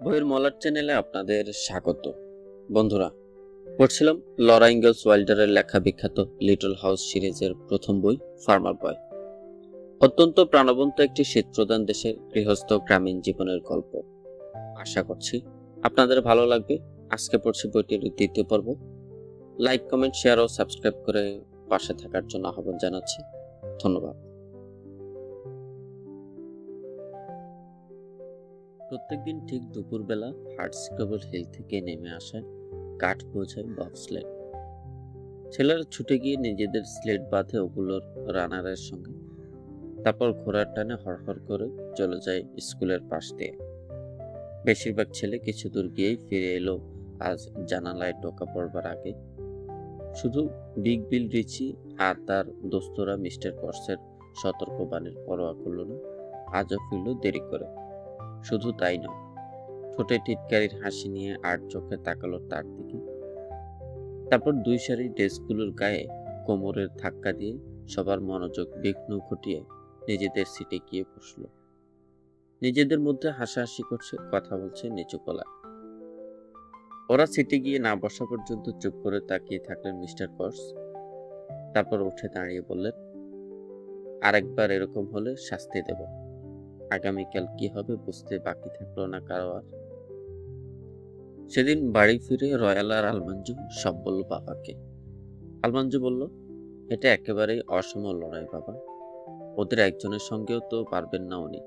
বইয়ের মলার চ্যানেলে আপনাদের স্বাগত। বন্ধুরা, পড়ছিলাম লরা ইঙ্গলস ওয়াইল্ডারের লেখা বিখ্যাত লিটল হাউস সিরিজের প্রথম বই ফার্মার বয়। অত্যন্ত প্রাণবন্ত একটি শীতপ্রধান দেশের গৃহস্থ গ্রামীণ জীবনের গল্প। আশা করছি আপনাদের ভালো লাগবে। আজকে পড়ছি বইটির দ্বিতীয় পর্ব। লাইক, কমেন্ট, শেয়ার ও সাবস্ক্রাইব করে পাশে থাকার জন্য আহ্বান জানাচ্ছি। ধন্যবাদ। প্রত্যেকদিন ঠিক দুপুরবেলা হার্টস্ক্রেবল হিল থেকে নেমে আসে কাঠ বোঝাই বব স্লেড। ছেলেরা ছুটে গিয়ে নিজেদের স্লেড বাঁধে ওগুলোর রানারের সঙ্গে, তারপর ঘোড়ার টানে হড়হড় করে চলে যায় স্কুলের পাশ দিয়ে। বেশিরভাগ ছেলে কিছু দূর গিয়েই ফিরে এলো আজ জানালায় টোকা পড়বার আগে। শুধু বিগ বিল রিচি আর তার দোস্তরা মিস্টার কর্সের সতর্কবাণীর পরোয়া করল না। আজও ফিরল দেরি করে। শুধু তাই নয়, ঠোঁটে টিটকারির হাসি নিয়ে আর চোখে তাকালো তার দিকে। তারপর দুই সারি ডেস্কগুলোর গায়ে কোমরের ধাক্কা দিয়ে সবার মনোযোগ বিঘ্ন ঘটিয়ে নিজেদের সিটে গিয়ে বসলো। নিজেদের মধ্যে হাসাহাসি করছে, কথা বলছে নিচু গলায়। ওরা সিটে গিয়ে না বসা পর্যন্ত চুপ করে তাকিয়ে থাকলেন মিস্টার কর্স। তারপর উঠে দাঁড়িয়ে বললেন, আরেকবার এরকম হলে শাস্তি দেব। আগামীকাল কি হবে বুঝতে বাকি থাকলো না কারো আর। সেদিন বাড়ি ফিরে রয়্যাল আর আলমাঞ্জু সব বলল বাবাকে। আলমাঞ্জু বলল, এটা একেবারেই অসম লড়াই বাবা। ওদের একজনের সঙ্গেও তো পারবেন না উনি।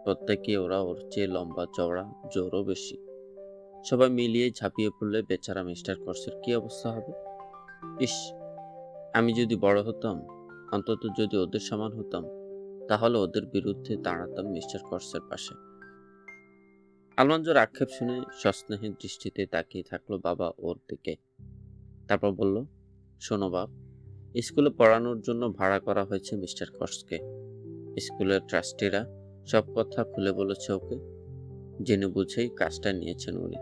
প্রত্যেকে ওরা ওর চেয়ে লম্বা চওড়া, জোরও বেশি। সবাই মিলিয়ে ঝাঁপিয়ে পড়লে বেচারা মিস্টার কর্সের কি অবস্থা হবে? ইস, আমি যদি বড় হতাম, অন্তত যদি ওদের সমান হতাম, তাহলে ওদের বিরুদ্ধে দাঁড়াতাম মিস্টার কর্সের পাশে। আলমাঞ্জুর আক্ষেপ শুনে সস্নেহের দৃষ্টিতে তাকিয়ে থাকলো বাবা ওর দিকে। তারপর বলল, শোনো বাপ, স্কুলে পড়ানোর জন্য ভাড়া করা হয়েছে মিস্টার কর্সকে। স্কুলের ট্রাস্টিরা সব কথা খুলে বলেছে ওকে। জেনে বুঝেই কাজটা নিয়েছেন উনি।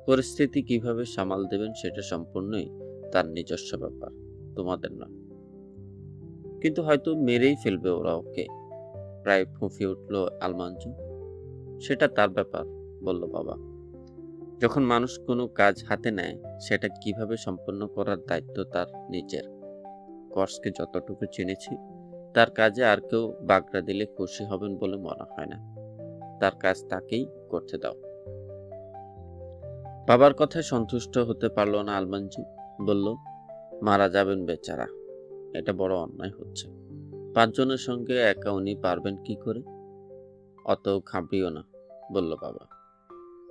পরিস্থিতি কিভাবে সামাল দেবেন সেটা সম্পূর্ণই তার নিজস্ব ব্যাপার, তোমাদের নয়। কিন্তু হয়তো মেরেই ফেলবে ওরা ওকে। প্রায় ফুঁফিয়ে উঠল আলমাঞ্জু। সেটা তার ব্যাপার, বলল বাবা। যখন মানুষ কোনো কাজ হাতে নেয়, সেটা কিভাবে সম্পন্ন করার দায়িত্ব তার নিজের। কর্সকে যতটুকু চিনেছি, তার কাজে আর কেউ বাগড়া দিলে খুশি হবেন বলে মনে হয় না। তার কাজ তাকেই করতে দাও। বাবার কথায় সন্তুষ্ট হতে পারল না আলমাঞ্জু। বলল, মারা যাবেন বেচারা, এটা বড় অন্যায় হচ্ছে। 5 জনের সঙ্গে একা উনি পারবেন কি করে? অত ঘাবড়িও না, বলল বাবা।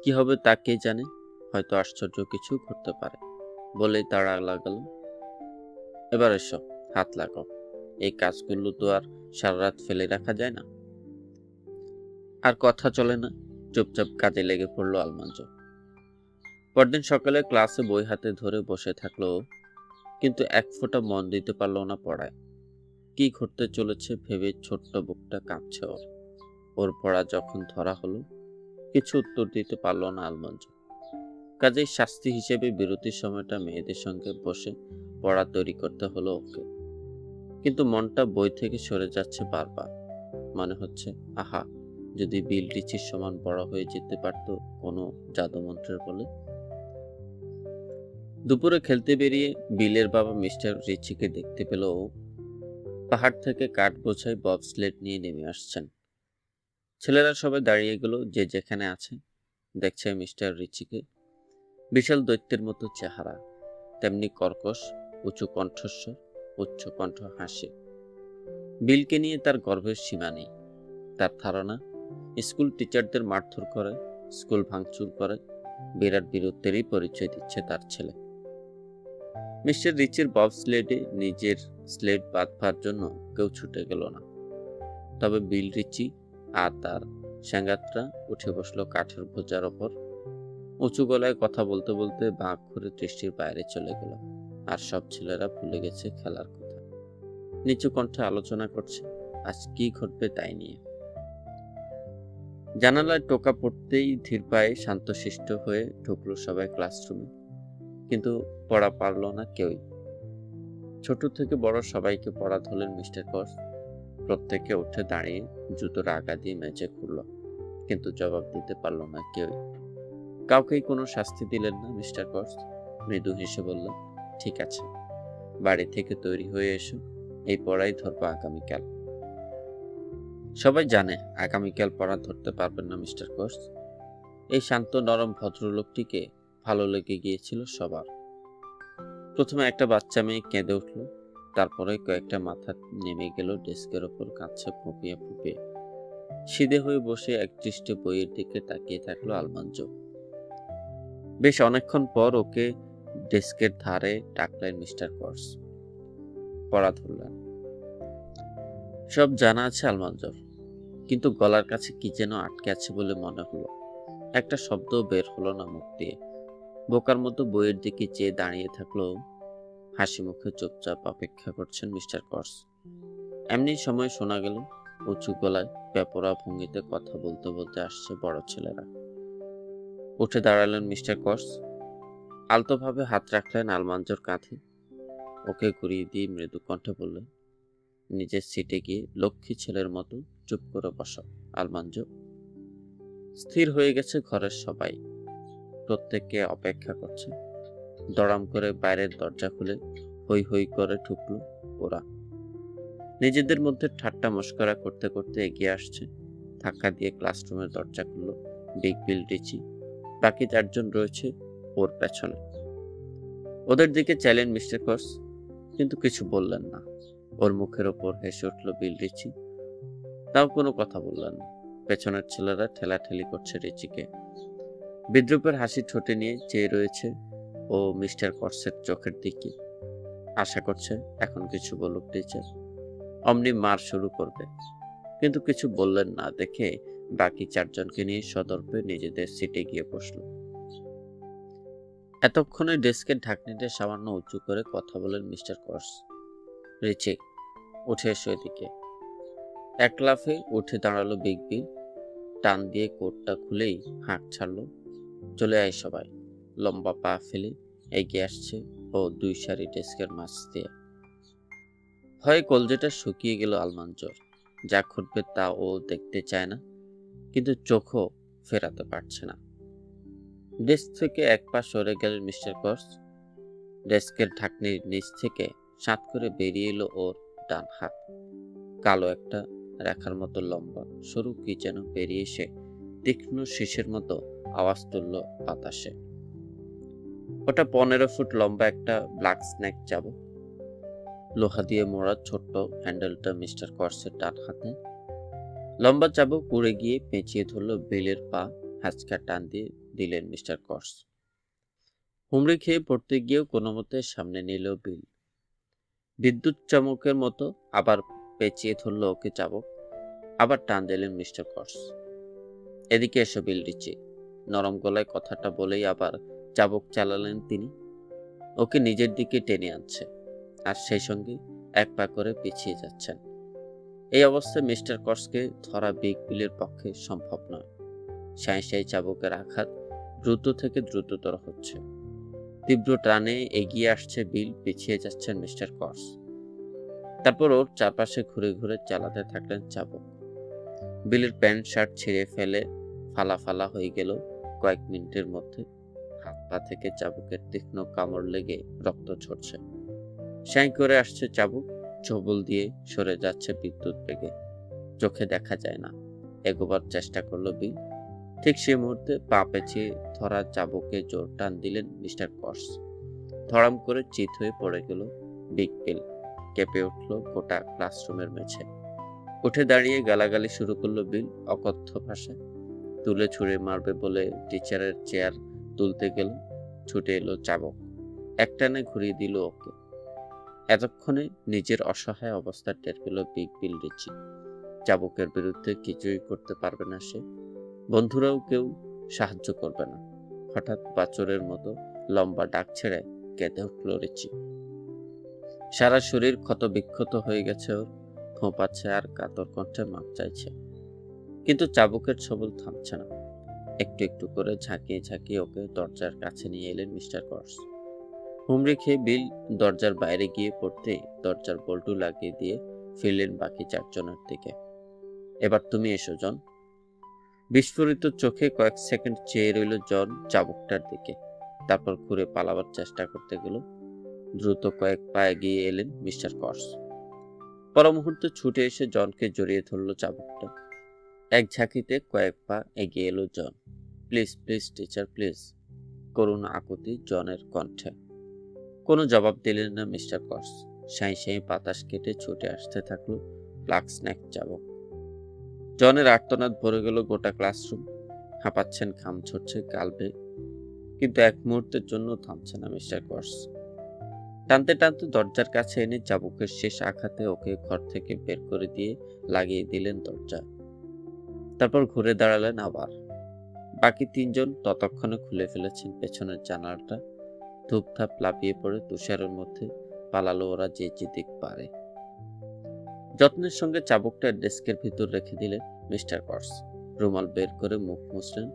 কি হবে তা কে জানে, হয়তো আশ্চর্য কিছু ঘটতে পারে। বলেই তাড়া লাগালো, এবার এসো, হাত লাগাও। এই কাজগুলো তো আর সারা রাত ফেলে রাখা যায় না। আর কথা চলে না, চুপচাপ কাজে লেগে পড়লো আলমাঞ্জু। পরদিন সকালে ক্লাসে বই হাতে ধরে বসে থাকলো, কিন্তু এক ফোঁটা মন দিতে পারলো না পড়ায়। কি ঘটতে চলেছে ভেবে ছোট্ট বুকটা কাঁপছে ওর। ওর পড়া যখন ধরা হলো, কিছু উত্তর দিতে পারলো না আলমাঞ্জু। কাজেই শাস্তি হিসেবে বিরতির সময়টা মেয়েদের সঙ্গে বসে পড়া তৈরি করতে হলো ওকে। কিন্তু মনটা বই থেকে সরে যাচ্ছে বারবার। মনে হচ্ছে, আহা, যদি বিল রিচির সমান বড় হয়ে যেতে পারতো কোনো জাদুমন্ত্রের বলে। দুপুরে খেলতে বেরিয়ে বিলের বাবা মিস্টার রিচিকে দেখতে পেল ও। পাহাড় থেকে কাঠ বোঝাই বব স্লেড নিয়ে নেমে আসছেন। ছেলেরা সবাই দাঁড়িয়ে গেল, যে যেখানে আছে। দেখছে মিস্টার রিচিকে। বিশাল দৈত্যের মতো চেহারা, তেমনি কর্কশ, উঁচু কণ্ঠস্বর, উচ্চ কণ্ঠ হাসি। বিলকে নিয়ে তার গর্বের সীমা নেই। তার ধারণা, স্কুল টিচারদের মারধর করে, স্কুল ভাঙচুর করে, বিরাট বীরত্বেরই পরিচয় দিচ্ছে তার ছেলে। মিস্টার রিচির বব স্লেডে নিজের স্লেড বাঁধবার জন্য কেউ ছুটে গেল না। তবে বিল রিচি আর তার স্যাঙ্গাতরা উঠে বসলো কাঠের বোঝার ওপর। উঁচু গলায় কথা বলতে বলতে বাঁক ঘুরে দৃষ্টির বাইরে চলে গেল। আর সব ছেলেরা ভুলে গেছে খেলার কথা। নিচু কণ্ঠে আলোচনা করছে আজ কি ঘটবে তাই নিয়ে। জানালায় টোকা পড়তেই ধীর পায়ে শান্তশিষ্ট হয়ে ঢুকলো সবাই ক্লাসরুমে। কিন্তু পড়া পারল না কেউই। ছোট থেকে বড় সবাইকে পড়া ধরলেন মিস্টার কর্স। প্রত্যেকে উঠে দাঁড়িয়ে জুতোর আগা দিয়ে মেঝে খুলল। কিন্তু জবাব দিতে পারল না কেউই। কাউকেই কোনো শাস্তি দিলেন না মিস্টার কর্স। মৃদু হেসে বললেন, ঠিক আছে, বাড়ি থেকে তৈরি হয়ে এসো, এই পড়াই ধরবো আগামীকাল। সবাই জানে আগামীকাল পড়া ধরতে পারবেন না মিস্টার কর্স। এই শান্ত নরম ভদ্রলোকটিকে ভালো লেগে গিয়েছিল সবার। প্রথমে একটা বাচ্চা মেয়ে কেঁদে উঠল, তারপরে কয়েকটা মাথা নেমে গেল ডেস্কের ওপর কাঁদছে ফুঁপিয়ে ফুঁপিয়ে। সিধে হয়ে বসে একদৃষ্টে বইয়ের দিকে তাকিয়ে থাকলো আলমাঞ্জো। বেশ অনেকক্ষণ পর ওকে ডেস্কের ধারে ডাকলেন মিস্টার কর্স। পড়া ধরলেন। সব জানা আছে আলমাঞ্জোর, কিন্তু গলার কাছে কি যেন আটকে আছে বলে মনে হলো। একটা শব্দও বের হলো না মুখ দিয়ে। বোকার মতো বইয়ের দিকে চেয়ে দাঁড়িয়ে থাকলো। হাসি মুখে চুপচাপ অপেক্ষা করছেন মিস্টার কর্স। এমনি সময় শোনা গেল উঁচু গলায় বেপরোয়া ভঙ্গিতে কথা বলতে বলতে আসছে বড় ছেলেরা। উঠে দাঁড়ালেন মিস্টার কর্স, আলতোভাবে হাত রাখলেন আলমাঞ্জোর কাঁধে। ওকে ঘুরিয়ে দিয়ে মৃদু কণ্ঠে বললেন, নিজের সিটে গিয়ে লক্ষ্মী ছেলের মতো চুপ করে বসো আলমাঞ্জো। স্থির হয়ে গেছে ঘরের সবাই, প্রত্যেককে অপেক্ষা করছে। দড়াম করে বাইরের দরজা খুলে হই হই করে ঢুকলো ওরা। নিজেদের মধ্যে ঠাট্টা মস্করা করতে করতে এগিয়ে আসছে। ধাক্কা দিয়ে ক্লাসরুমের দরজা খুলল বিগ বিল রিচি। বাকি 4 জন রয়েছে ওর পেছনে। ওদের দিকে চাইলেন মিস্টার কর্স, কিন্তু কিছু বললেন না। ওর মুখের ওপর হেসে উঠল বিল রিচি, তাও কোনো কথা বললেন না। পেছনের ছেলেরা ঠেলাঠেলি করছে রিচিকে। বিদ্রুপের হাসি ঠোঁটে নিয়ে চেয়ে রয়েছে ও মিস্টার কর্সের চোখের দিকে। আশা করছে এখন কিছু বলুক টিচার, অমনি মার শুরু করবে। কিন্তু কিছু বললেন না দেখে বাকি 4 জনকে নিয়ে সদর্পে নিজেদের সিটে গিয়ে বসল। এতক্ষণে ডেস্কের ঢাকনিটা সামান্য উঁচু করে কথা বলেন মিস্টার কর্স। রিচি, উঠে এসো এদিকে। এক লাফে উঠে দাঁড়ালো বিগ বিল। টান দিয়ে কোটটা খুলেই হাঁক ছাড়লো। চলে আয় সবাই। লম্বা পা ফেলে এগিয়ে আসছে ও 2 সারি ডেস্কের মাঝ দিয়ে। ভয়ে কলজেটা শুকিয়ে গেল আলমাঞ্জোর। যা ঘটবে তা ও দেখতে চায় না, কিন্তু চোখও ফেরাতে পারছে না। ডেস্ক থেকে এক পা সরে গেলেন মিস্টার কর্স। ডেস্কের ঢাকনির নিচ থেকে সাত করে বেরিয়ে এলো ওর ডান হাত। কালো একটা রেখার মতো লম্বা সরু কি যেন বেরিয়ে এসে তীক্ষ্ণ শীষের মতো আওয়াজ তুলল বাতাসে। ওটা 15 ফুট লম্বা একটা ব্ল্যাক স্নেক চাবুক। লোহা দিয়ে মোড়া ছোট্ট হ্যান্ডেলটা মিস্টার কর্সের ডান হাতে। লম্বা চাবুক উড়ে গিয়ে পেঁচিয়ে ধরল বিলের পা। হ্যাচকা টান দিয়ে দিলেন মিস্টার কর্স। হুমড়ি খেয়ে পড়তে গিয়েও কোনো মতে সামনে নিল বিল। বিদ্যুৎ চমকের মতো আবার পেঁচিয়ে ধরল ওকে চাবুক। আবার টান দিলেন মিস্টার কর্স। এদিকে এসো বিল রিচি। নরম গলায় কথাটা বলেই আবার চাবুক চালালেন তিনি। ওকে নিজের দিকে টেনে আনছে, আর সেই সঙ্গে এক পা করে পিছিয়ে যাচ্ছেন। এই অবস্থায় মিস্টার কর্সকে ধরা বিগ বিলের পক্ষে সম্ভব নয়। সাঁই সাঁই চাবুকের আঘাত দ্রুত থেকে দ্রুততর হচ্ছে। তীব্র টানে এগিয়ে আসছে বিল, পিছিয়ে যাচ্ছেন মিস্টার কর্স। তারপর ওর চারপাশে ঘুরে ঘুরে চালাতে থাকলেন চাবুক। বিলের প্যান্ট শার্ট ছিঁড়ে ফেলে ফালা ফালা হয়ে গেল কয়েক মিনিটের মধ্যে। হাত পা থেকে চাবুকের তীক্ষ্ণ কামড় লেগে রক্ত ঝরছে। সাঁই করে আসছে চাবুক, ছোবল দিয়ে সরে যাচ্ছে বিদ্যুৎ বেগে। চোখে দেখা যায় না। এগোবার চেষ্টা করলো বিল। ঠিক সে মুহূর্তে পা পেঁচিয়ে ধরা চাবুকে জোর টান দিলেন মিস্টার কর্স। ধড়াম করে চিত হয়ে পড়ে গেল বিগ বিল। কেঁপে উঠল গোটা ক্লাসরুমের মেঝে। উঠে দাঁড়িয়ে গালাগালি শুরু করলো বিল অকথ্য ভাষায়। তুলে ছুঁড়ে মারবে বলে টিচারের চেয়ার তুলতে গেল, ছুটে এলো চাবুক। একটানে ঘুরিয়ে দিল ওকে। এতক্ষণে নিজের অসহায় অবস্থা টের পেল বিগ বিল রিচি। চাবুকের বিরুদ্ধে কিছুই করতে পারবে না সে। বন্ধুরাও কেউ সাহায্য করবে না। হঠাৎ বাছরের মতো লম্বা ডাক ছেড়ে কেঁদে উঠল রিচি। সারা শরীর ক্ষত বিক্ষত হয়ে গেছে ওর। ফোঁপাচ্ছে আর কাতর কণ্ঠে মাপ চাইছে, কিন্তু চাবুকের ছবল থামছে না। একটু একটু করে ঝাঁকিয়ে ঝাঁকিয়ে ওকে দরজার কাছে নিয়ে এলেন মিস্টার কর্স। হুমড়ি খেয়ে বিল দরজার বাইরে গিয়ে পড়তে দরজার বল্টু লাগিয়ে দিয়ে ফিরলেন বাকি 4 জনের দিকে। এবার তুমি এসো জন। বিস্ফোরিত চোখে কয়েক সেকেন্ড চেয়ে রইল জন চাবুকটার দিকে, তারপর ঘুরে পালাবার চেষ্টা করতে গেল। দ্রুত কয়েক পা এগিয়ে এলেন মিস্টার কর্স। পর মুহূর্তে ছুটে এসে জনকে জড়িয়ে ধরল চাবুকটা। এক ঝাঁকিতে কয়েক পা এগিয়ে এলো জন। প্লিজ প্লিজ টিচার প্লিজ, করুণ আকুতি জনের কণ্ঠে। কোনো জবাব দিলেন না মিস্টার কর্স। সাঁই সাঁই বাতাস কেটে ছুটে আসতে থাকলো ব্ল্যাক স্নেক চাবুক। জনের আর্তনাদ ভরে গেল গোটা ক্লাসরুম। হাঁপাচ্ছেন, ঘাম ঝরছে গাল বেয়ে, কিন্তু এক মুহূর্তের জন্য থামছে না মিস্টার কর্স। টানতে টানতে দরজার কাছে এনে চাবুকের শেষ আঘাতে ওকে ঘর থেকে বের করে দিয়ে লাগিয়ে দিলেন দরজা। তারপর ঘুরে দাঁড়ালেন আবার। বাকি তিনজন ততক্ষণে খুলে ফেলেছেন পেছনের জানালাটা। ধূপধাপ লাফিয়ে পড়ে তুষারের মধ্যে পালালো ওরা যে যেদিক পারে। যত্নের সঙ্গে চাবুকটা ডেস্কের ভিতর রেখে দিলেন মিস্টার কর্স। রুমাল বের করে মুখ মুছলেন।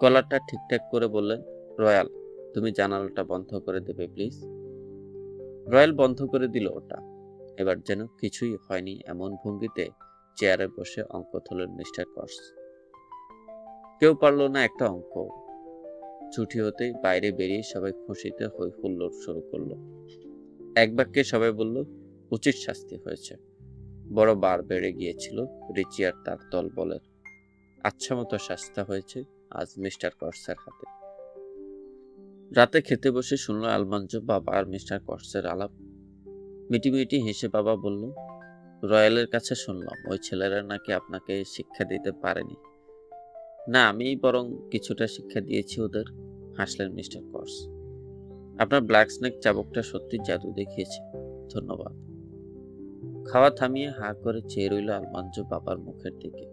গলাটা ঠিকঠাক করে বললেন, রয়্যাল, তুমি জানালাটা বন্ধ করে দেবে প্লিজ। রয়্যাল বন্ধ করে দিল ওটা। এবার যেন কিছুই হয়নি এমন ভঙ্গিতে চেয়ারে বসে অঙ্ক ধরলেন মিস্টার কর্স। কেউ পারল না একটা অঙ্ক। ছুটি হতেই বাইরে বেরিয়ে সবাই খুশিতে হই হুল্লোড় শুরু করলো। এক বাক্যে সবাই বলল, উচিত শাস্তি হয়েছে। বড় বার বেড়ে গিয়েছিল রিচি আর তার দলবলের। আচ্ছা মতো শাস্তি হয়েছে আজ মিস্টার কর্সের হাতে। রাতে খেতে বসে শুনল আলমাঞ্জো বাবা আর মিস্টার কর্সের আলাপ। মিটিমিটি হেসে বাবা বলল, রয়্যালের কাছে শুনলাম ওই ছেলেরা নাকি আপনাকে শিক্ষা দিতে পারেনি। না, আমি বরং কিছুটা শিক্ষা দিয়েছি ওদের, হাসলেন মিস্টার কর্স। আপনার ব্ল্যাক স্নেক চাবুকটা সত্যি জাদু দেখিয়েছে, ধন্যবাদ। খাওয়া থামিয়ে হা করে চেয়ে রইল আলমাঞ্জো বাবার মুখের দিকে।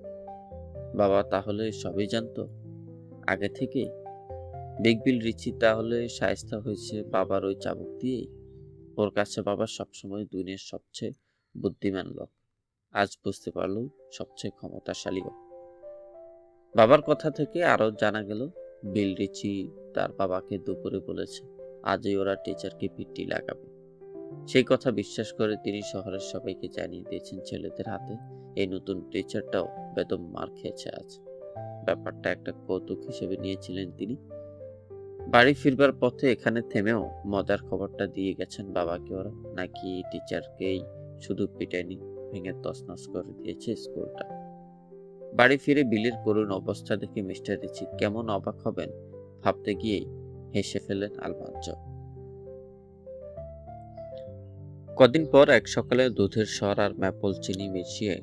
বাবা তাহলে সবই জানতো আগে থেকেই? বিগ বিল রিচি তাহলে শায়েস্তা হয়েছে বাবার ওই চাবুক দিয়েই? ওর কাছে বাবা সবসময় দুনিয়ার সবচেয়ে বুদ্ধিমান লোক, আজ বুঝতে পারল সবচেয়ে ক্ষমতাশালীও। বাবার কথা থেকে আরো জানা গেল বিল রিচি তার বাবাকে দুপুরে বলেছে আজই ওরা টিচারকে পিটি লাগাবে। সেই কথা বিশ্বাস করে তিনি শহরের সবাইকে জানিয়ে দিয়েছেন ছেলেদের হাতে এই নতুন টিচারটাও বেদম মার খেয়েছে আজ। ব্যাপারটা একটা কৌতুক হিসেবে নিয়েছিলেন তিনি। বাড়ি ফিরবার পথে এখানে থেমেও মজার খবরটা দিয়ে গেছেন বাবাকে ওরা, নাকি টিচারকেই শুধু পিটাইনি, ভেঙে তছনছ করে দিয়েছে স্কুলটা। বাড়ি ফিরে বিলের করুণ অবস্থা দেখে মিস্টার রিচি কেমন অবাক হবেন ভাবতে গিয়েই হেসে ফেলেন আলমাঞ্জো। কদিন পর এক সকালে দুধের স্বর আর ম্যাপল চিনি মিশিয়ে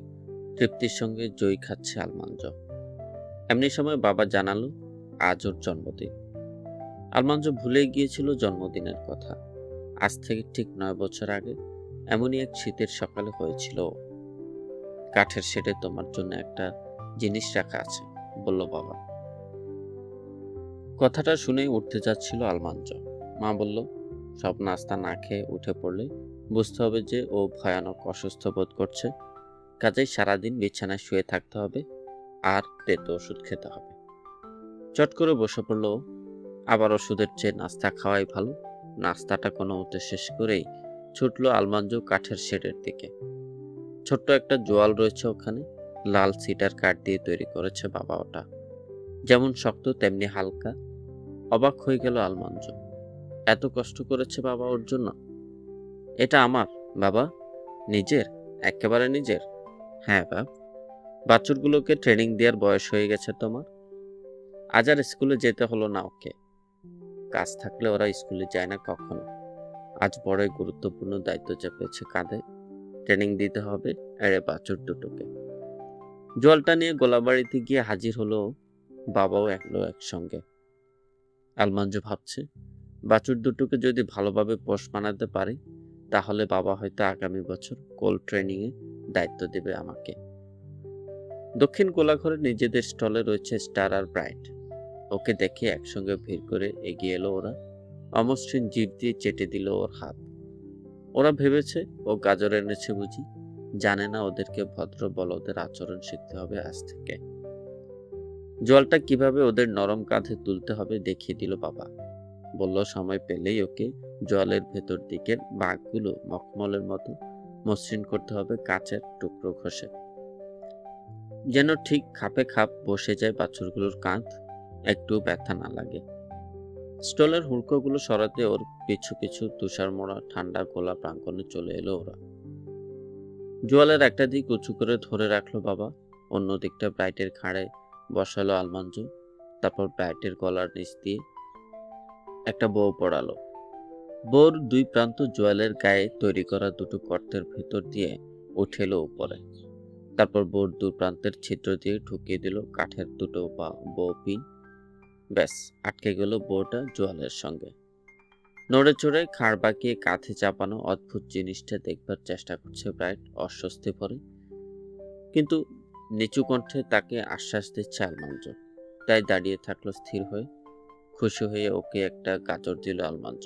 তৃপ্তির সঙ্গে জই খাচ্ছে আলমাঞ্জো। এমনি সময় বাবা জানালো আজ ওর জন্মদিন। আলমাঞ্জো ভুলেই গিয়েছিল জন্মদিনের কথা। আজ থেকে ঠিক 9 বছর আগে এমনই এক শীতের সকালে হয়েছিল। কাঠের শেডে তোমার জন্য একটা জিনিস রাখা আছে, বলল বাবা। কথাটা শুনেই উঠতে যাচ্ছিল আলমাঞ্জো। মা বলল, সব নাস্তা না খেয়ে উঠে পড়লে বুঝতে হবে যে ও ভয়ানক অসুস্থ বোধ করছে, কাজেই সারাদিন বিছানায় শুয়ে থাকতে হবে আর তেতো ওষুধ খেতে হবে। চট করে বসে পড়ল। আবার ওষুধের চেয়ে নাস্তা খাওয়াই ভালো। নাস্তাটা কোনো মতে শেষ করেই ছুটলো আলমাঞ্জো কাঠের শেডের দিকে। ছোট্ট একটা জোয়াল রয়েছে ওখানে, লাল সিডার কাঠ দিয়ে তৈরি করেছে বাবা ওটা। যেমন শক্ত তেমনি হালকা। অবাক হয়ে গেল আলমাঞ্জো। এত কষ্ট করেছে বাবা ওর জন্য। এটা আমার বাবা? নিজের? একেবারে নিজের? হ্যাঁ বাপ। বাছুরগুলোকে ট্রেনিং দেওয়ার বয়স হয়ে গেছে তোমার। আজ আর স্কুলে যেতে হলো না ওকে। কাজ থাকলে ওরা স্কুলে যায় না কখনো। আজ বড়ই গুরুত্বপূর্ণ দায়িত্ব চেপেছে কাঁধে। ট্রেনিং দিতে হবে এড়ে বাছুর দুটোকে। জলটা নিয়ে গোলাবাড়িতে গিয়ে হাজির হলো বাবাও এলো একসঙ্গে। আলমাঞ্জো ভাবছে, বাছুর দুটোকে যদি ভালোভাবে পোষ মানাতে পারি তাহলে বাবা হয়তো আগামী বছর কোল ট্রেনিং এ দায়িত্ব দেবে আমাকে। দক্ষিণ গোলাঘরে নিজেদের স্টলে রয়েছে স্টার আর ব্রাইট। ওকে দেখে একসঙ্গে ভিড় করে এগিয়ে এলো ওরা। অমসৃণ জিভ দিয়ে চেটে দিল ওর হাত। ওরা ভেবেছে ও গাজর এনেছে বুঝি। জানে না ওদেরকে ভদ্র বলদের আচরণ শিখতে হবে আজ থেকে। জলটা কিভাবে ওদের নরম কাঁধে তুলতে হবে দেখিয়ে দিল বাবা। বলল সময় পেলেই ওকে জলের ভেতর দিকের বাঘগুলো মখমলের মতো মসৃণ করতে হবে কাচের টুকরো ঘষে। যেন ঠিক খাপে খাপ বসে যায় বাছুরগুলোর কাঁধ, একটু ব্যথা না লাগে। স্টলের হুড়কোগুলো সরাতে ওর পিছু পিছু তুষার মোড়া ঠান্ডা গোলা প্রাঙ্গণে চলে এলো ওরা। জোয়ালের একটা দিক উঁচু করে ধরে রাখলো বাবা, অন্য দিকটা ব্রাইটের ঘাড়ে বসালো আলমাঞ্জু। তারপর ব্রাইটের গলার নিচ দিয়ে একটা বউ পড়ালো। বউর দুই প্রান্ত জোয়ালের গায়ে তৈরি করা দুটো গর্তের ভেতর দিয়ে উঠে এলো উপরে। তারপর বউর দু প্রান্তের ছিদ্র দিয়ে ঢুকিয়ে দিল কাঠের দুটো বউ পিন। ব্যাস, আটকে গেল বউটা জোয়ালের সঙ্গে। নড়ে চড়ে ঘাড় বাঁকিয়ে কাঁধে চাপানো অদ্ভুত জিনিসটা দেখবার চেষ্টা করছে ব্রাইট অস্বস্তি ভরে, কিন্তু নিচু কণ্ঠে তাকে আশ্বাস দিচ্ছে আলমাঞ্জ। তাই দাঁড়িয়ে থাকলো স্থির হয়ে। খুশি হয়ে ওকে একটা গাজর দিল আলমাঞ্জ।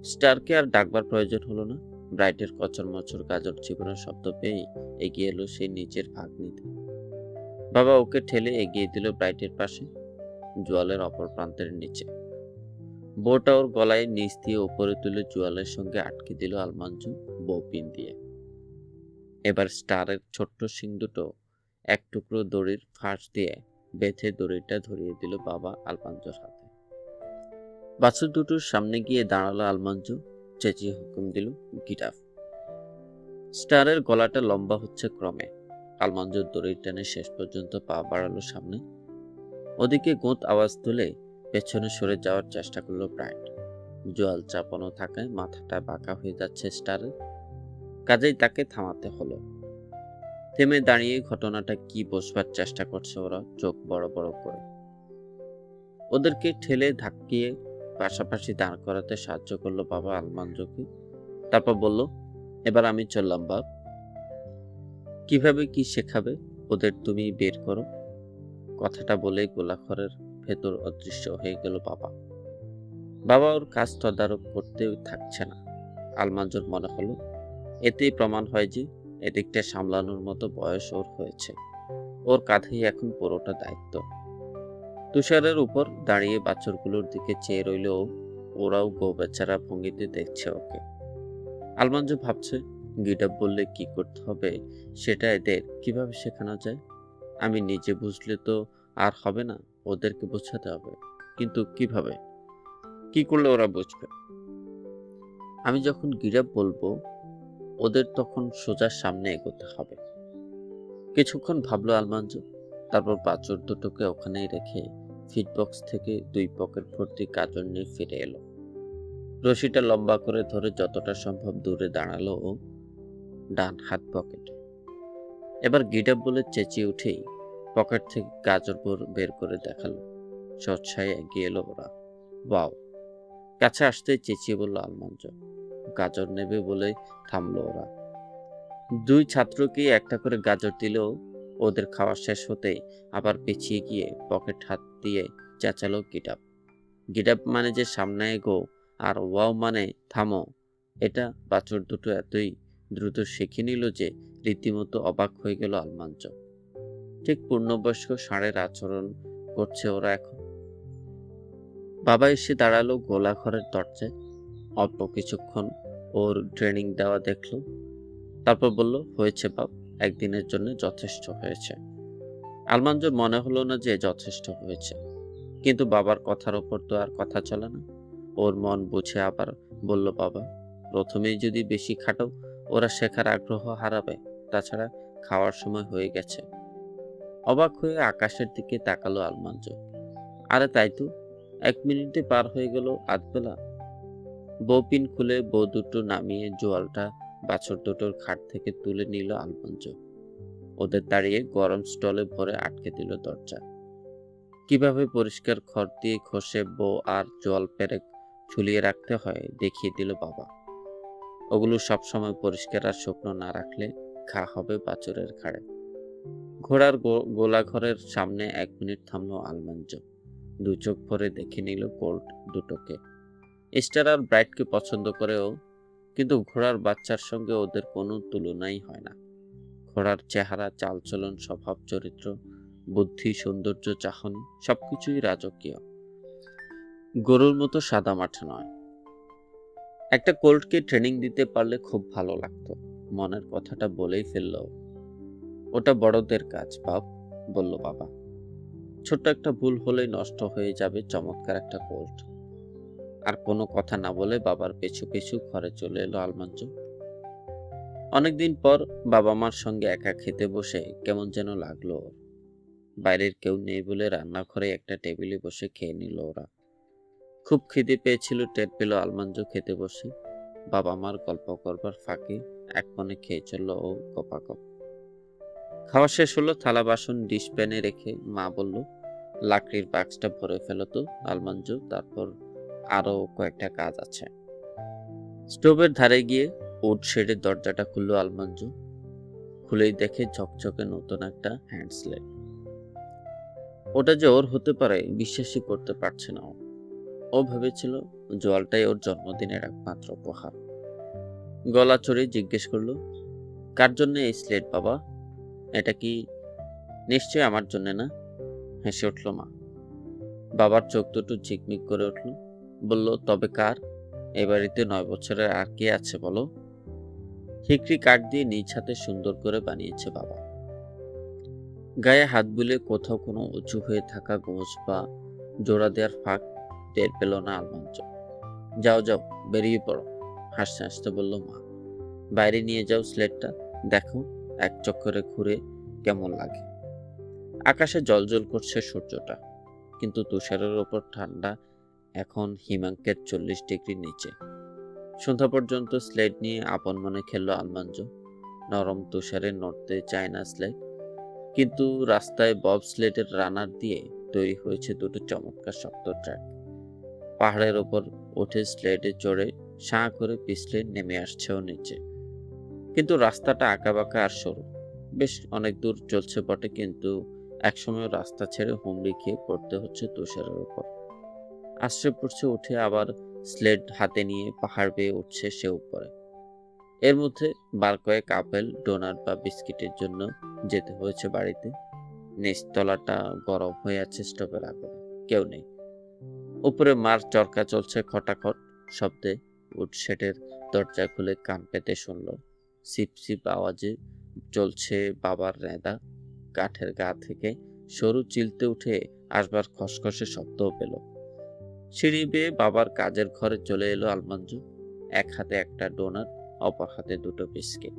স্টারকে আর ডাকবার প্রয়োজন হলো না। ব্রাইটের কচর মচর গাজর চিবানোর শব্দ পেয়ে এগিয়ে এলো সেই নিচের ভাগ নিতে। বাবা ওকে ঠেলে এগিয়ে দিল ব্রাইটের পাশে, জোয়ালের অপর প্রান্তের নিচে। বউটা ওর গলায় নিচ দিয়ে উপরে তুলে জোয়ালের সঙ্গে আটকে দিল আলমাঞ্জু বউপিন দিয়ে। এবার স্টারের ছোট্ট শিং দুটো এক টুকরো দড়ির ফাঁস দিয়ে বেঁধে দড়িটা ধরিয়ে দিল বাবা আলমাঞ্জুর হাতে। বাছুর দুটোর সামনে গিয়ে দাঁড়ালো আলমাঞ্জু, চেঁচিয়ে হুকুম দিল, গিট আপ। স্টারের গলাটা লম্বা হচ্ছে ক্রমে। আলমাঞ্জুর দড়ির টানে শেষ পর্যন্ত পা বাড়ালো সামনে। ওদিকে গোঁত আওয়াজ তুলে পেছনে সরে যাওয়ার চেষ্টা করলো ব্রাইট। জোয়াল চাপানো থাকায় মাথাটা বাঁকা হয়ে যাচ্ছে স্টারের, কাজেই তাকে থামাতে হলো। থেমে দাঁড়িয়ে ঘটনাটা কি বসবার চেষ্টা করছে ওরা, চোখ বড় বড় করে। ওদেরকে ঠেলে ধাক্কিয়ে পাশাপাশি দাঁড় করাতে সাহায্য করলো বাবা আলমাঞ্জুকে। তারপর বলল, এবার আমি চললাম বাপ। কিভাবে কি শেখাবে ওদের তুমি বের করো। কথাটা বলে গোলাঘরের ভেতর অদৃশ্য হয়ে গেল বাবা। বাবা ওর কাজ তদারক করতে থাকছে না। আলমাঞ্জুর মনে হলো এতেই প্রমাণ হয় যে এদিকটা সামলানোর মতো বয়স ওর হয়েছে। ওর কাঁধেই এখন পুরোটা দায়িত্ব। তুষারের উপর দাঁড়িয়ে বাছুরগুলোর দিকে চেয়ে রইল ওরাও গো বেচারা ভঙ্গিতে দেখছে ওকে। আলমাঞ্জু ভাবছে, গিট আপ বললে কি করতে হবে সেটা এদের কিভাবে শেখানো যায়। আমি নিজে বুঝলে তো আর হবে না, ওদেরকে বোঝাতে হবে। কিন্তু কিভাবে, কি করলে ওরা বুঝবে? আমি যখন গিট আপ বলবো ওদের তখন সোজা সামনে এগোতে হবে। কিছুক্ষণ ভাবলো আলমাঞ্জু, তারপর বাছুর দুটোকে ওখানেই রেখে ফিটবক্স থেকে 2 পকেট ভর্তি গাজর নিয়ে ফিরে এলো। রশিটা লম্বা করে ধরে যতটা সম্ভব দূরে দাঁড়ালো ও ডান হাত পকেটে। এবার গিট আপ বলে চেঁচিয়ে উঠেই পকেট থেকে গাজর বের করে দেখালো। স্বচ্ছায় এগিয়ে এলো ওরা। ওয়াও! কাছে আসতেই চেঁচিয়ে বলল আলমাঞ্জু। গাজর নেবে বলে থামলো ওরা। 2 ছাত্রকে একটা করে গাজর দিলেও ওদের খাওয়া শেষ হতেই আবার পিছিয়ে গিয়ে পকেট হাত দিয়ে চেঁচালো গিট আপ। গিট আপ মানে যে সামনে এগো, আর ওয়াও মানে থামো। এটা বাছুর দুটো এতই দ্রুত শিখে নিল যে রীতিমতো অবাক হয়ে গেল আলমাঞ্জু। ঠিক পূর্ণবয়স্ক ষাঁড়ের আচরণ করছে ওরা এখন। বাবা এসে দাঁড়ালো গোলাঘরের দরজায়। অল্প কিছুক্ষণ ওর ট্রেনিং দেওয়া দেখলো, তারপর বলল, হয়েছে বাপ, একদিনের জন্য যথেষ্ট হয়েছে। আলমাঞ্জুর মনে হলো না যে যথেষ্ট হয়েছে, কিন্তু বাবার কথার ওপর তো আর কথা চলে না। ওর মন বুঝে আবার বলল, বাবা, প্রথমেই যদি বেশি খাটো ওরা শেখার আগ্রহ হারাবে। তাছাড়া খাওয়ার সময় হয়ে গেছে। অবাক হয়ে আকাশের দিকে তাকালো আলমাঞ্জু। আরে তাই তো, 1 মিনিটে পার হয়ে গেল আধবেলা। বউপিন খুলে বউ দুটো নামিয়ে জোয়ালটা বাছুর দুটোর খাট থেকে তুলে নিল আলমাঞ্জু। ওদের দাঁড়িয়ে গরম স্টলে ভরে আটকে দিল দরজা। কিভাবে পরিষ্কার খড় দিয়ে ঘষে বউ আর জল পেরেক ঝুলিয়ে রাখতে হয় দেখিয়ে দিল বাবা। ওগুলো সবসময় পরিষ্কার আর শুকনো না রাখলে ঘা হবে বাছুরের ঘাড়ে। ঘোড়ার গোলাঘরের সামনে 1 মিনিট থামলো আলমাঞ্জু। 2 চোখ ভরে দেখে নিল কোল্ট দুটোকে। স্টার আর ব্রাইটকে পছন্দ করেও, কিন্তু ঘোড়ার বাচ্চার সঙ্গে ওদের কোনো তুলনাই হয় না। ঘোড়ার চেহারা, চালচলন, স্বভাব, চরিত্র, বুদ্ধি, সৌন্দর্য, চাহনি সবকিছুই রাজকীয়। গরুর মতো সাদা মাঠে নয়। একটা কোল্টকে ট্রেনিং দিতে পারলে খুব ভালো লাগতো। মনের কথাটা বলেই ফেলল। ওটা বড়দের কাজ বাপ, বলল বাবা। ছোট্ট একটা ভুল হলেই নষ্ট হয়ে যাবে চমৎকার একটা কোল্ড। আর কোনো কথা না বলে বাবার পেছু পেছু ঘরে চলে এলো আলমাঞ্জু। অনেকদিন পর বাবা মার সঙ্গে একা খেতে বসে কেমন যেন লাগলো ওর। বাইরের কেউ নেই বলে রান্নাঘরে একটা টেবিলে বসে খেয়ে নিল ওরা। খুব খিদে পেয়েছিল টের পেল আলমাঞ্জু খেতে বসে। বাবা মার গল্প করবার ফাঁকে এক মনে খেয়ে চলল ও কপাকপ। খাওয়া শেষ হলো, থালা বাসন ডিশ প্যানে রেখে মা বলল, লাকড়ির বাক্সটা ভরে ফেলো তো আলমাঞ্জু, তারপর আরো কয়েকটা কাজ আছে। স্টোভের ধারে গিয়ে উড শেডের দরজাটা খুললো আলমাঞ্জু। খুলেই দেখে ঝকঝকে নতুন একটা হ্যান্ডস্লেট। ওটা যে ওর হতে পারে বিশ্বাসই করতে পারছে না ও। ও ভেবেছিল জলটাই ওর জন্মদিনের একমাত্র উপহার। গলা চড়িয়ে জিজ্ঞেস করলো, কার জন্য এই স্লেট বাবা? এটা কি নিশ্চয়ই আমার জন্য না? হেসে উঠল মা। বাবার চোখ দুটো ঝিকমিক করে উঠল। বলল, তবে কার? এ বাড়িতে 9 বছরের আর কে আছে বলো? হিকড়ি কাঠ দিয়ে নিজ হাতে সুন্দর করে বানিয়েছে বাবা। গায়ে হাত বুলে কোথাও কোনো উঁচু হয়ে থাকা গোছ বা জোড়া দেওয়ার ফাঁক টের পেল না আলমাঞ্জু। যাও যাও, বেরিয়ে পড়ো, হাসতে হাসতে বলল মা। বাইরে নিয়ে যাও স্লেটটা, দেখো এক চক্করে ঘুরে কেমন লাগে। আকাশে জলজল করছে সূর্যটা, কিন্তু তুষারের ওপর ঠান্ডা এখন হিমাঙ্কের 40 ডিগ্রি নিচে। সন্ধ্যা পর্যন্ত স্লেট নিয়ে আপন মনে খেললো আলমাঞ্জু। নরম তুষারে নড়তে চায় না স্লেট, কিন্তু রাস্তায় বব স্লেটের রানার দিয়ে তৈরি হয়েছে দুটো চমৎকার শক্ত ট্র্যাক। পাহাড়ের ওপর উঠে স্লেটে চড়ে সাঁ করে পিছলে নেমে আসছেও নিচে। কিন্তু রাস্তাটা আঁকাবাঁকা আর সরু। বেশ অনেক দূর চলছে বটে, কিন্তু একসময় রাস্তা ছেড়ে হুমড়ি খেয়ে পড়তে হচ্ছে তুষারের উপর। আশ্রয় পড়ছে উঠে, আবার স্লেট হাতে নিয়ে পাহাড় বেয়ে উঠছে সে উপরে। এর মধ্যে বার কয়েক আপেল, ডোনাট বা বিস্কিটের জন্য যেতে হয়েছে বাড়িতে। নিচতলাটা গরম হয়ে আছে স্টোভের আগুনে, কেউ নেই। উপরে মার চরকা চলছে খটাখট শব্দে। উডশেডের দরজা খুলে কান পেতে শুনল। সিপ সিপ আওয়াজে চলছে বাবার রেঁদা। কাঠের গা থেকে সরু চিলতে উঠে আসবার খসখসে শব্দও পেল। সিঁড়ি বেয়ে বাবার কাজের ঘরে চলে এলো আলমাঞ্জু। এক হাতে একটা ডোনাট, অপর হাতে দুটো বিস্কিট।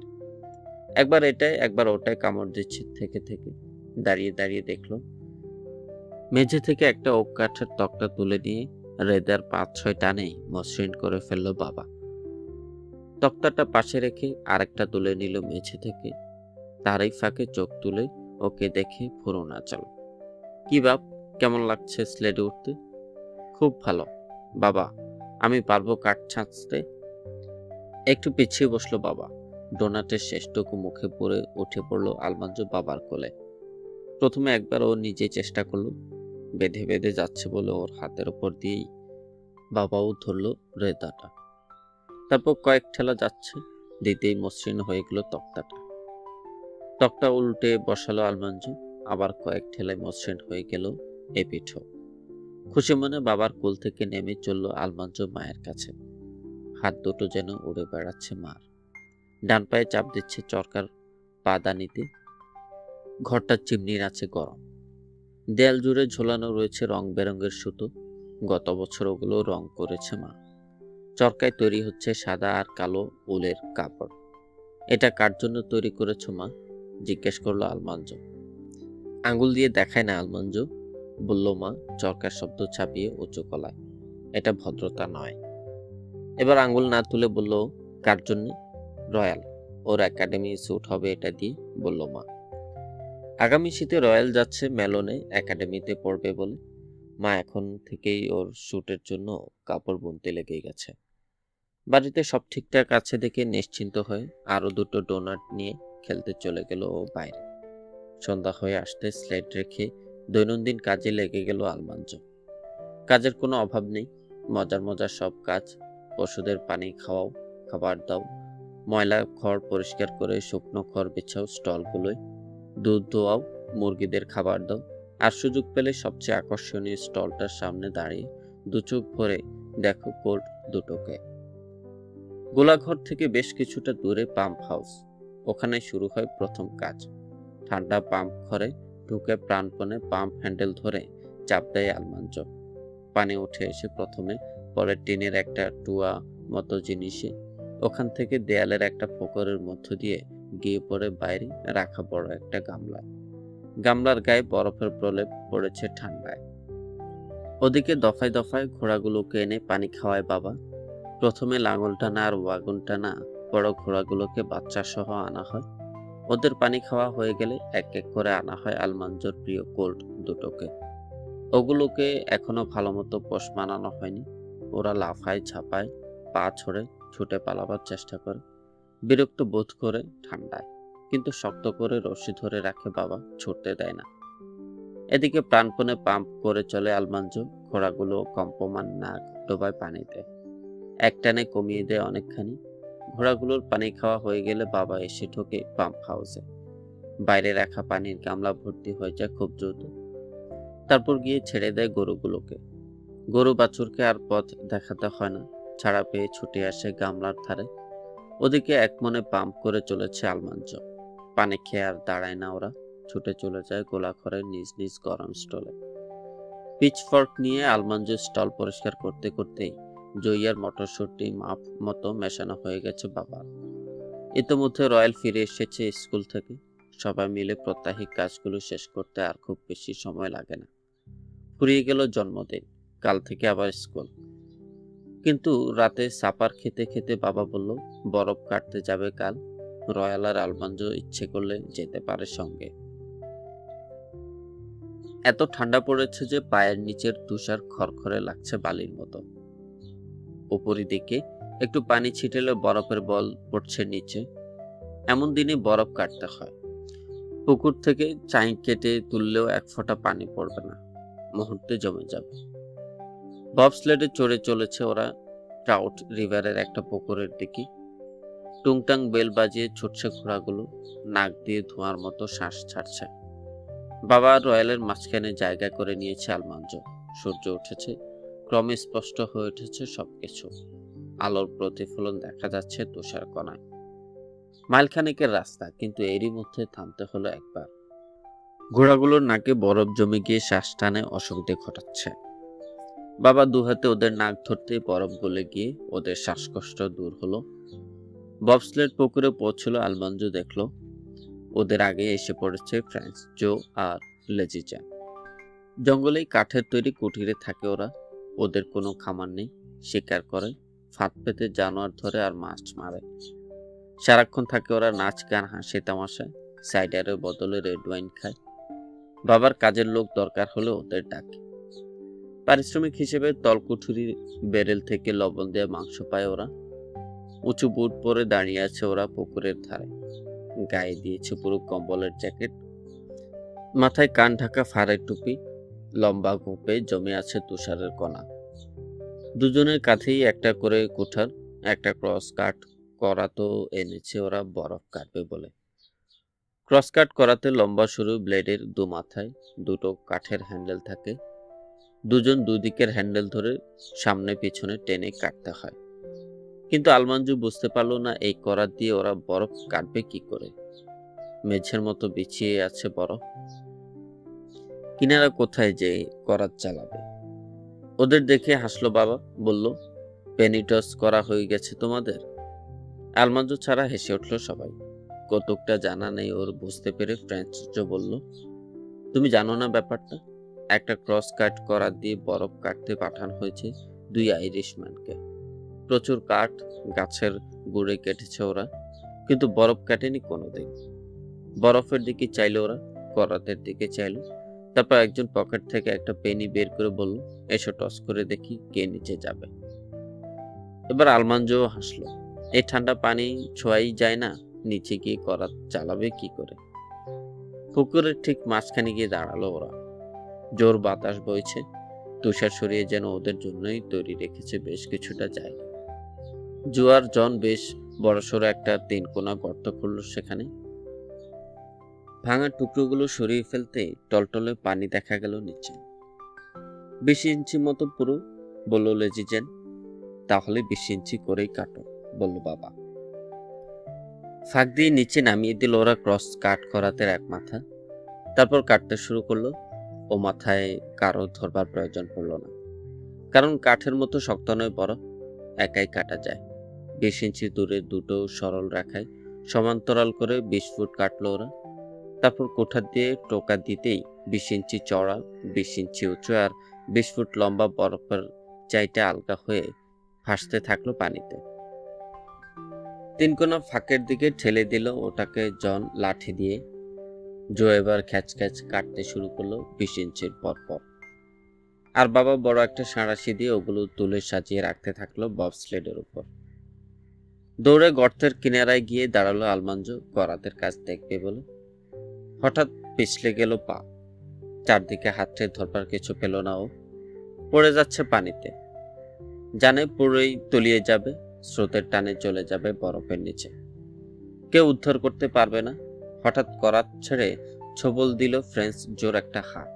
একবার এটাই একবার ওটাই কামড় দিচ্ছে থেকে থেকে। দাঁড়িয়ে দাঁড়িয়ে দেখলো মেঝে থেকে একটা ওক কাঠের তক্তা তুলে নিয়ে রেদার 5-6 টানেই মসৃণ করে ফেললো বাবা। তক্তাটা পাশে রেখে আরেকটা তুলে নিল মেঝে থেকে। তারই ফাঁকে চোখ তুলে ওকে দেখে ফুরো নাচাল। কি বাপ, কেমন লাগছে স্লেডে উঠতে? খুব ভালো বাবা, আমি পারবো কাঠ ছাঁচতে। একটু পিছিয়ে বসলো বাবা। ডোনাটের শেষটুকু মুখে পড়ে উঠে পড়লো আলমাঞ্জু বাবার কোলে। প্রথমে একবার ও নিজে চেষ্টা করলো, বেঁধে বেঁধে যাচ্ছে বলে ওর হাতের ওপর দিয়েই বাবাও ধরলো রেদাটা। তারপর কয়েক ঠেলা যাচ্ছে, দিতেই মসৃণ হয়ে গেল তক্তাটা। তক্তা উল্টে বসালো আলমাঞ্জু, আবার কয়েক ঠেলায় মসৃণ হয়ে গেল এ পিঠো। খুশি মনে বাবার কোল থেকে নেমে চলল আলমাঞ্জু মায়ের কাছে। হাত দুটো যেন উড়ে বেড়াচ্ছে মার। ডান পায়ে চাপ দিচ্ছে চরকার পাদানিতে। ঘরটা চিমনির আছে গরম। দেয়াল জুড়ে ঝোলানো রয়েছে রং বেরঙের সুতো। গত বছর ওগুলো রং করেছে মা। চরকায় তৈরি হচ্ছে সাদা আর কালো উলের কাপড়। এটা কার জন্য তৈরি করেছো মা? জিজ্ঞেস করলো আলমাঞ্জু। আঙ্গুল দিয়ে দেখায় না আলমাঞ্জু, বলল মা চরকার শব্দ ছাপিয়ে উঁচু গলায়। এটা ভদ্রতা নয়। এবার আঙ্গুল না তুলে বলল, কার জন্য? রয়্যাল, ওর একাডেমি স্যুট হবে এটা দিয়ে, বলল মা। আগামী শীতে রয়্যাল যাচ্ছে মেলনে একাডেমিতে পড়বে বলে। মা এখন থেকেই ওর স্যুটের জন্য কাপড় বুনতে লেগে গেছে। বাড়িতে সব ঠিকঠাক আছে দেখে নিশ্চিন্ত হয়ে আরো দুটো ডোনাট নিয়ে খেলতে চলে গেল ও বাইরে। সন্ধ্যা হয়ে আসতে স্লেট রেখে দৈনন্দিন কাজে লেগে গেল আলমাঞ্জু। কাজের কোনো অভাব নেই। মজার মজার সব কাজ। পশুদের পানি খাওয়াও, খাবার দাও, ময়লা খড় পরিষ্কার করে শুকনো খড় বিছাও স্টলগুলোয়, দুধ দোয়াও, মুরগিদের খাবার দাও। আর সুযোগ পেলে সবচেয়ে আকর্ষণীয় স্টলটার সামনে দাঁড়িয়ে দু চোখ ভরে দেখো কোল্ড দুটোকে। গোলাঘর থেকে বেশ কিছুটা দূরে পাম্প হাউস। ওখানে শুরু হয় প্রথম কাজ। ঠান্ডা পাম্প ঘরে ঢুকে প্রাণপণে পাম্প হ্যান্ডেল ধরে চাপ দেয় আলমাঞ্জ। পানি উঠে এসে প্রথমে, পরে টিনের একটা টুয়া মতো জিনিসে, ওখান থেকে দেয়ালের একটা ফোকরের মধ্য দিয়ে গিয়ে পড়ে বাইরে রাখা বড় একটা গামলায়। গামলার গায়ে বরফের প্রলেপ পড়েছে ঠান্ডায়। ওদিকে দফায় দফায় ঘোড়াগুলোকে এনে পানি খাওয়ায় বাবা। প্রথমে লাঙল টানা আর ওয়াগন টানা বড় ঘোড়াগুলোকে বাচ্চা সহ আনা হয়। ওদের পানি খাওয়া হয়ে গেলে এক এক করে আনা হয় আলমাঞ্জোর প্রিয় কোল্ট দুটোকে। ওগুলোকে এখনো ভালো মতো পোষ মানানো হয়নি। ওরা লাফায়, ঝাঁপায়, পা ছড়ে, ছুটে পালাবার চেষ্টা করে, বিরক্ত বোধ করে ঠান্ডায়, কিন্তু শক্ত করে রশি ধরে রাখে বাবা, ছুটতে দেয় না। এদিকে প্রাণপণে পাম্প করে চলে আলমাঞ্জ। ঘোড়াগুলো কম্পমান নাক ডোবায় পানিতে, একটানে কমিয়ে দেয় অনেকখানি। ঘোড়াগুলোর পানি খাওয়া হয়ে গেলে বাবা এসে ঢোকে পাম্প হাউসে। বাইরে রাখা পানির গামলা ভর্তি হয়ে যায় খুব দ্রুত। তারপর গিয়ে ছেড়ে দেয় গরুগুলোকে। গরু বাছুরকে আর পথ দেখাতে হয় না, ছাড়া পেয়ে ছুটে আসে গামলার ধারে। ওদিকে একমনে পাম্প করে চলেছে আলমাঞ্জ। পানি খেয়ে আর দাঁড়ায় না ওরা, ছুটে চলে যায় গোলাঘরের নিজ নিজ গরম স্টলে। পিচফর্ক নিয়ে আলমাঞ্জ স্টল পরিষ্কার করতে করতেই জইয়ার মটরশুঁটি মাপ মতো মেশানো হয়ে গেছে বাবার। ইতোমধ্যে রয়্যাল ফিরে এসেছে স্কুল থেকে। সবাই মিলে প্রত্যাহিক কাজগুলো শেষ করতে আর খুব বেশি সময় লাগে না। ফুরিয়ে গেল জন্মদিন, কাল থেকে আবার স্কুল। কিন্তু রাতে সাপার খেতে খেতে বাবা বলল বরফ কাটতে যাবে কাল। রয়্যাল আর আলমাঞ্জ ইচ্ছে করলে যেতে পারে সঙ্গে। এত ঠান্ডা পড়েছে যে পায়ের নিচের তুষার খড়খড়ে লাগছে বালির মতো। উপরি দিকে একটু পানি ছিটেলে বরফের বল পড়ছে নিচে। এমন দিনে বরফ কাটতে হয়। পুকুর থেকে চাই কেটে তুললেও এক ফোঁটা পানি পড়বে না, মুহূর্তে জমে যাবে। ববস্লেডে চড়ে চলেছে ওরা ট্রাউট রিভারের একটা পুকুরের দিকে। টুংটাং বেল বাজিয়ে ছুটছে ঘোড়াগুলো, নাক দিয়ে ধোঁয়ার মতো শ্বাস ছাড়ছে। বাবা রয়্যালের মাঝখানে জায়গা করে নিয়েছে আলমাঞ্জ। সূর্য উঠেছে, ক্রমে স্পষ্ট হয়ে উঠেছে সবকিছু। আলোর প্রতিফলন দেখা যাচ্ছে তুষার কণায়। মাইলখানেকের রাস্তা, কিন্তু এরই মধ্যে থামতে হলো একবার। ঘোড়াগুলোর নাকে বরফ জমে গিয়ে শ্বাস টানে অসুবিধে ঘটাচ্ছে। বাবা দুহাতে ওদের নাক ধরতে বরফ গলে গিয়ে ওদের শ্বাসকষ্ট দূর হলো। ববস্লেড পুকুরে পৌঁছলো আলমাঞ্জ। দেখলো ওদের আগে এসে পড়েছে ফ্রান্স, জো আর লেজিজান। জঙ্গলেই কাঠের তৈরি কুটিরে থাকে ওরা। ওদের কোনো খামার নেই, শিকার করে, ফাঁদ পেতে জানোয়ার ধরে আর মাছ মারে। সারাক্ষণ থাকে ওরা নাচ গান হাসি তামাশায়, সাইডারের বদলে রেড ওয়াইন খায়। বাবার কাজের লোক দরকার হলে ওদের ডাকে। পারিশ্রমিক হিসেবে তলকুঠুরি বেরেল থেকে লবণ দিয়ে মাংস পায় ওরা। উঁচু বুট পরে দাঁড়িয়ে আছে ওরা পুকুরের ধারে। গায়ে দিয়েছে পুরো কম্বলের জ্যাকেট, মাথায় কান ঢাকা ফাড়ের টুপি। লম্বা গোপে জমে আছে তুষারের কণা। দুজনের কাঁধেই একটা করে কুঠার, একটা ক্রস কাট করা তো এনেছে ওরা বরফ কাটবে বলে। ক্রস কাট করাতে লম্বা সরু ব্লেডের দু মাথায় দুটো কাঠের হ্যান্ডেল থাকে। দুজন দুদিকের হ্যান্ডেল ধরে সামনে পিছনে টেনে কাটতে হয়। কিন্তু আলমাঞ্জু বুঝতে পারলো না এই করাত দিয়ে ওরা বরফ কাটবে কি করে। মেঝের মতো বিছিয়ে আছে বরফ, কিনারা কোথায় যে করাত চালাবে। ওদের দেখে হাসলো বাবা, বলল পেনিটস করা হয়ে গেছে তোমাদের। আলমাঞ্জু ছাড়া হেসে উঠল সবাই। কৌতুকটা জানা নেই ওর বুঝতে পেরে ফ্রেঞ্চ বলল, তুমি জানো না ব্যাপারটা? একটা ক্রস কাট করাত দিয়ে বরফ কাটতে পাঠানো হয়েছে দুই আইরিশম্যানকে। প্রচুর কাঠ গাছের গুড়ে কেটেছে ওরা, কিন্তু বরফ কাটেনি কোনোদিন। বরফের দিকে চাইলো ওরা, করাতের দিকে চাইলো। তারপর একজন পকেট থেকে একটা পেনি বের করে বলল, এসো টস করে দেখি কে নিচে যাবে। এবার আলমাঞ্জও হাসলো। এই ঠান্ডা পানি ছোঁয়াই যায় না, নিচে গিয়ে করাত চালাবে কি করে। পুকুরের ঠিক মাঝখানে গিয়ে দাঁড়ালো ওরা। জোর বাতাস বইছে, তুষার সরিয়ে যেন ওদের জন্যই তৈরি রেখেছে বেশ কিছুটা জায়গা। জোয়ার জন বেশ বড়সড় একটা 3 কোনা গর্ত করল সেখানে। ভাঙা টুকরোগুলো সরিয়ে ফেলতে টলটলে পানি দেখা গেল নিচে। 20 ইঞ্চি মতো পুরো, বলল লেজিজেন। তাহলে 20 ইঞ্চি করেই কাটো, বলল বাবা। ফাঁক দিয়ে নিচে নামিয়ে দিল ওরা ক্রস কাট করাতে এক মাথা। তারপর কাটতে শুরু করলো। ও মাথায় কারো ধরবার প্রয়োজন পড়লো না, কারণ কাঠের মতো শক্ত নয়, বরফ একাই কাটা যায়। 20 ইঞ্চি দূরে দুটো সরল রেখায় সমান্তরাল করে 20 ফুট কাটলো ওরা। তারপর কোঠার দিয়ে টোকা দিতেই 20 ইঞ্চি চড়া, 20 ইঞ্চি উঁচু আর 20 ফুট লম্বা বরফের চাইটা আলগা হয়ে ভাসতে থাকলো পানিতে। 3 কোনা ফাঁকের দিকে ঠেলে দিল ওটাকে জন লাঠি দিয়ে। জো এবার খ্যাচ খ্যাচ কাটতে শুরু করলো 20 ইঞ্চির পর পর। আর বাবা বড় একটা সাঁড়াশি দিয়ে ওগুলো তুলে সাজিয়ে রাখতে থাকলো ববস্লেডের উপর। দৌড়ে গর্তের কিনারায় গিয়ে দাঁড়ালো আলমাঞ্জো করাতের কাজ দেখবে বলে। হঠাৎ পিছলে গেল পা। চারদিকে হাতড়ে ধরবার কিছু পেল না ও। পড়ে যাচ্ছে পানিতে, জানে পুরোই তলিয়ে যাবে, স্রোতের টানে চলে যাবে বরফের নিচে, কেউ উদ্ধার করতে পারবে না। হঠাৎ করাত ছেড়ে ছবল দিল ফ্রেঞ্চ জোর একটা হাত।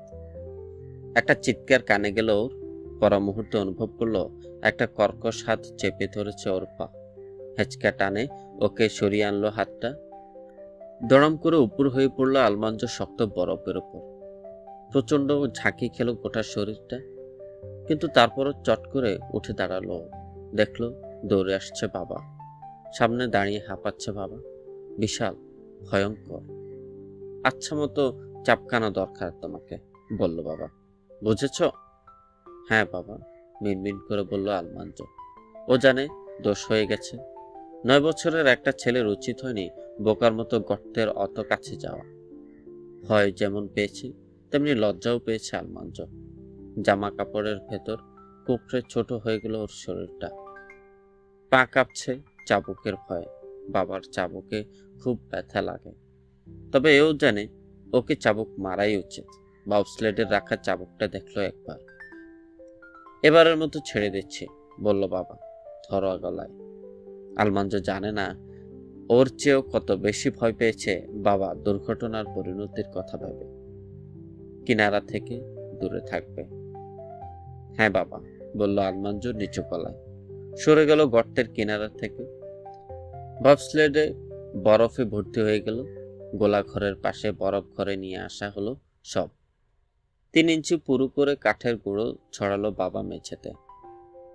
একটা চিৎকার কানে গেল ওর। পর মুহূর্তে অনুভব করলো একটা কর্কশ হাত চেপে ধরেছে ওর পা। হেঁচকা টানে ওকে সরিয়ে আনলো হাতটা। দড়ম করে উপর হয়ে পড়লো আলমাঞ্জো শক্ত বরফের উপর। প্রচন্ড ঝাঁকি খেলো গোটা শরীরটা, কিন্তু তারপরও চট করে উঠে দাঁড়ালো। দেখলো দৌড়ে আসছে বাবা। সামনে দাঁড়িয়ে হাঁপাচ্ছে বাবা, বিশাল, ভয়ঙ্কর। আচ্ছা মতো চাপকানো দরকার তোমাকে, বলল বাবা। বুঝেছ? হ্যাঁ বাবা, মিনমিন করে বলল আলমাঞ্জো। ও জানে দোষ হয়ে গেছে। 9 বছরের একটা ছেলের উচিত হয়নি বোকার মতো গর্তের অত কাছে যাওয়া। ভয় যেমন পেয়েছে তেমনি লজ্জাও পেয়েছে আলমাঞ্জো। জামা কাপড়ের ভেতর কুকড়ে ছোট হয়ে গেল ওর শরীরটা। পা কাঁপছে চাবুকের ভয়ে। বাবার চাবুকে খুব ব্যথা লাগে, তবে এও জানে ওকে চাবুক মারাই উচিত। ববস্লেডের রাখা চাবুকটা দেখলো একবার। এবারের মতো ছেড়ে দিচ্ছি, বলল বাবা ধরোয়া গলায়। আলমাঞ্জো জানে না ওর চেয়েও কত বেশি ভয় পেয়েছে বাবা দুর্ঘটনার পরিণতির কথা ভেবে। কিনারা থেকে দূরে থাকবে। হ্যাঁ বাবা, বলল আলমাঞ্জো নিচু গলায়। সরে গেল গর্তের কিনারা থেকে। ববস্লেডে বরফে ভর্তি হয়ে গেল। গোলা ঘরের পাশে বরফ ঘরে নিয়ে আসা হলো সব। 3 ইঞ্চি পুরু করে কাঠের গুঁড়ো ছড়ালো বাবা মেঝেতে।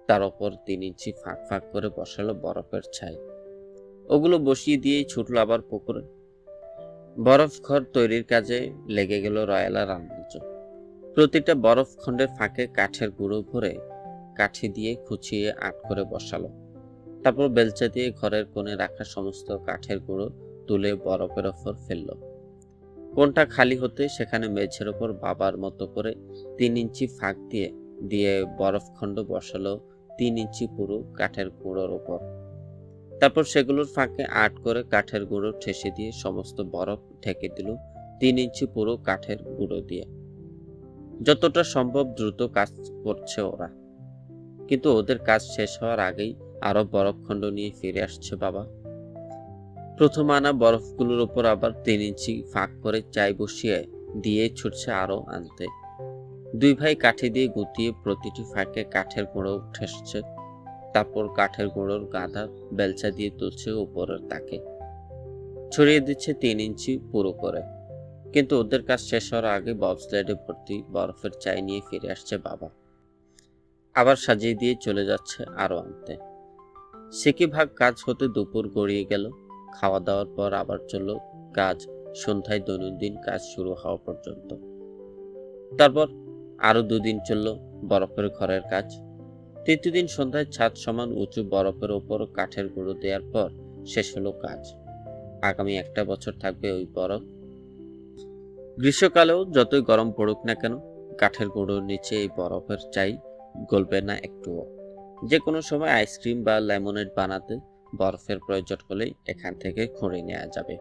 তার ওপর 3 ইঞ্চি ফাঁক ফাঁক করে বসালো বরফের ছাই। ওগুলো বসিয়ে দিয়েই ছুটলো আবার পুকুরে। বরফ ঘর তৈরির কাজে লেগে গেল রয়্যাল আর আলমাঞ্জো। প্রতিটা বরফ খণ্ডের ফাঁকে কাঠের গুঁড়ো ভরে কাঠি দিয়ে খুঁচিয়ে আট করে বসালো। তারপর বেলচা দিয়ে ঘরের কোণে রাখা সমস্ত কাঠের গুঁড়ো তুলে বরফের ওপর ফেললো। কোণটা খালি হতে সেখানে মেঝের ওপর বাবার মতো করে 3 ইঞ্চি ফাঁক দিয়ে দিয়ে বরফ খণ্ড বসালো 3 ইঞ্চি পুরো কাঠের গুঁড়োর ওপর। তারপর সেগুলোর ফাঁকে আট করে কাঠের গুঁড়ো ঠেসে দিয়ে সমস্ত বরফ ঢেকে দিল 3 ইঞ্চি পুরো কাঠের গুঁড়ো দিয়ে। যতটা সম্ভব দ্রুত কাজ করছে ওরা, কিন্তু ওদের কাজ শেষ হওয়ার আগেই আরো বরফখণ্ড নিয়ে ফিরে আসছে বাবা। প্রথম আনা বরফগুলোর উপর আবার 3 ইঞ্চি ফাঁক করে চাই বসিয়ে দিয়ে ছুটছে আরো আনতে। 2 ভাই কাঠি দিয়ে গুতিয়ে প্রতিটি ফাঁকে কাঠের গুঁড়ো ঠেসছে। তারপর কাঠের গুঁড়োর গাদা বেলচা দিয়ে তুলছে উপরের তাকে, ছড়িয়ে দিচ্ছে 3 ইঞ্চি পুরো করে। কিন্তু ওদের কাজ শেষ হওয়ার আগে ববস্লেডে ভর্তি বরফের চাই নিয়ে ফিরে আসছে বাবা। আবার সাজিয়ে দিয়ে চলে যাচ্ছে আরো আনতে। সেকি ভাগ কাজ হতে দুপুর গড়িয়ে গেল। খাওয়া দাওয়ার পর আবার চলল কাজ সন্ধ্যায় দৈনন্দিন কাজ শুরু হওয়া পর্যন্ত। তারপর আরো 2 দিন চলল বরফের ঘরের কাজ। 3 দিন সন্ধ্যায় ছাদ সমান উঁচু বরফের ওপর কাঠের গুঁড়ো দেওয়ার পর শেষ হলো কাজ। আগামী 1টা বছর থাকবে ওই বরফ। গ্রীষ্মকালেও যতই গরম পড়ুক না কেন, কাঠের গুঁড়োর নিচে এই বরফের চাই গলবে না একটুও। যে কোনো সময় আইসক্রিম বা লেমনেড বানাতে বরফের প্রয়োজন হলেই এখান থেকে খুঁড়ে নেওয়া যাবে।